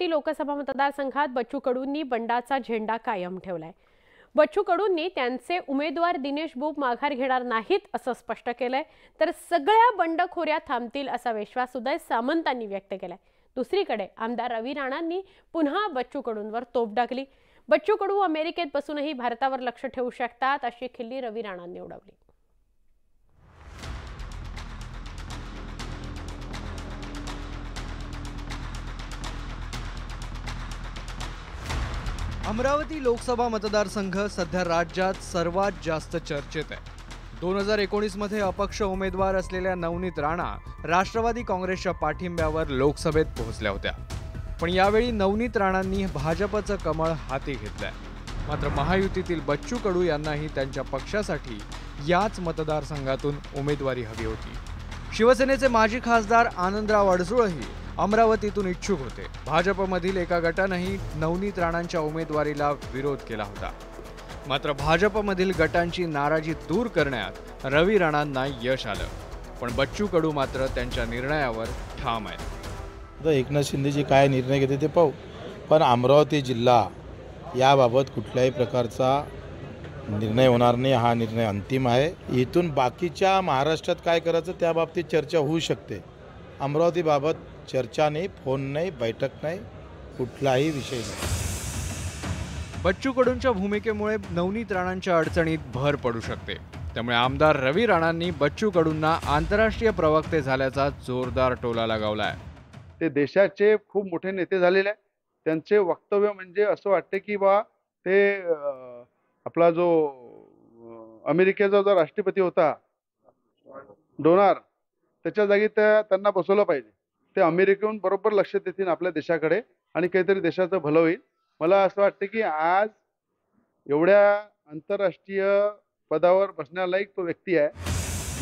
अमरावती लोकसभा मतदारसंघात बच्चू कडूंनी बंडाचा झेंडा कायम ठेवलाय। बच्चू कडूंनी त्यांचे उमेदवार दिनेश बुब माघार घेणार नाहीत असं स्पष्ट केलंय, तर सगळ्या बंडखोऱ्या थांबतील असा विश्वास उदय सामंतांनी व्यक्त केलाय। दुसरीकडे आमदार रवी राणांनी पुन्हा बच्चू कडूंवर तोफ डागली। बच्चू कडू अमेरिकेत बसूनही भारतावर लक्ष ठेवू शकतात अशी खिल्ली रवी राणांनी उडवली। अमरावती लोकसभा मतदारसंघ सध्या राज्यात सर्वात जास्त चर्चेत आहे। 2019 मध्ये अपक्ष उमेदवार असलेल्या नवनीत राणा राष्ट्रवादी काँग्रेसच्या पाठिंब्यावर लोकसभेत पोहोचल्या होत्या, पण यावेळी नवनीत राणांनी भाजपचं कमळ हाती घेतलंय। मात्र महायुतीतील बच्चू कडू यांनाही त्यांच्या पक्षासाठी याच मतदारसंघातून उमेदवारी हवी होती। शिवसेनेचे माजी खासदार आनंदराव अडसूळही अमरावतीतून इच्छुक होते। भाजपमधील एका गटानेही नवनीत राणांच्या उमेदवारीला विरोध केला होता। मात्र भाजपमधील गटांची नाराजी दूर करण्यात रवी राणांना यश आलं, पण बच्चू कडू मात्र त्यांच्या निर्णयावर ठाम आहेत। एकनाथ शिंदेजी काय निर्णय घेते ते पाहू, पण अमरावती जिल्हा याबाबत कुठल्याही प्रकारचा निर्णय होणार नाही। हा निर्णय अंतिम आहे। इथून बाकीच्या महाराष्ट्रात काय करायचं त्या बाबतीत चर्चा होऊ शकते। अमरावतीबाबत चर्चा नाही, फोन नाही, बैठक नाही, कुठलाही विषय नाही। बच्चू कडूंच्या भूमिकेमुळे नवनीत राणांच्या अडचणीत भर पडू शकते। त्यामुळे आमदार रवी राणांनी बच्चू कडूंना आंतरराष्ट्रीय प्रवक्ते झाल्याचा जोरदार टोला लगावलाय। ते देशाचे खूप मोठे नेते झालेले आहेत। त्यांचे वक्तव्य म्हणजे असं वाटते की बा ते आपला जो अमेरिकेचा जो राष्ट्रपती होता डोनाल्ड, त्याच्या जागी त्यांना बसवलं पाहिजे। ते अमेरिकेहून बरोबर लक्ष देतील आपल्या देशाकडे आणि काहीतरी देशाचं भलं होईल। मला असं वाटतं की आज एवढ्या आंतरराष्ट्रीय पदावर बसण्यालायक तो व्यक्ती आहे।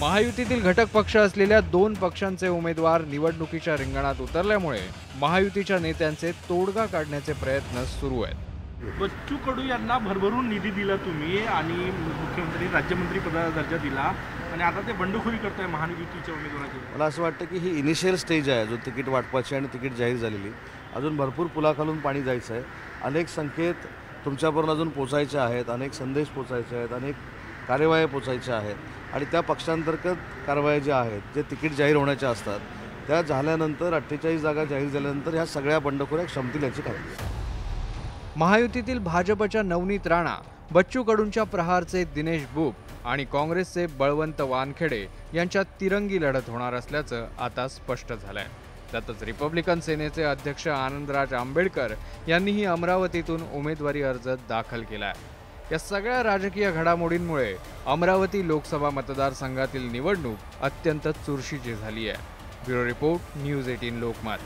महायुतीतील घटक पक्ष असलेल्या 2 पक्षांचे उमेदवार निवडणुकीच्या रिंगणात उतरल्यामुळे महायुतीच्या नेत्यांचे तोडगा काढण्याचे प्रयत्न सुरू आहेत। बच्चू कडू यांना भरभरून निधी दिला तुम्ही आणि मुख्यमंत्री राज्यमंत्री पदाचा दर्जा दिला आणि आता ते बंडखोरी करताय महायुतीच्या उमेदवाराची। मला असं वाटतं की ही इनिशियल स्टेज आहे जो तिकीट वाटपाची आणि तिकीट जाहीर झालेली। अजून भरपूर पुलाखालून पाणी जायचं आहे। अनेक संकेत तुमच्यापर्यंत अजून पोचायचे आहेत, अनेक संदेश पोचायचे आहेत, अनेक कार्यवाही पोचायच्या आहेत आणि त्या पक्षांतर्गत कारवाया ज्या आहेत, जे तिकीट जाहीर होण्याच्या असतात, त्या झाल्यानंतर 48 जागा जाहीर झाल्यानंतर ह्या सगळ्या बंडखोऱ्या क्षमतील याची खात्री आहे। महायुतीतील भाजपच्या नवनीत राणा, बच्चू कडूंच्या प्रहारचे दिनेश बुब आणि काँग्रेसचे बळवंत वानखेडे यांच्यात तिरंगी लढत होणार असल्याचं आता स्पष्ट झालंय। त्यातच रिपब्लिकन सेनेचे अध्यक्ष आनंदराज आंबेडकर यांनीही अमरावतीतून उमेदवारी अर्ज दाखल केलाय। या सगळ्या राजकीय घडामोडींमुळे अमरावती लोकसभा मतदारसंघातील निवडणूक अत्यंत चुरशीची झाली आहे। Bureau report, news 18 Lokmat.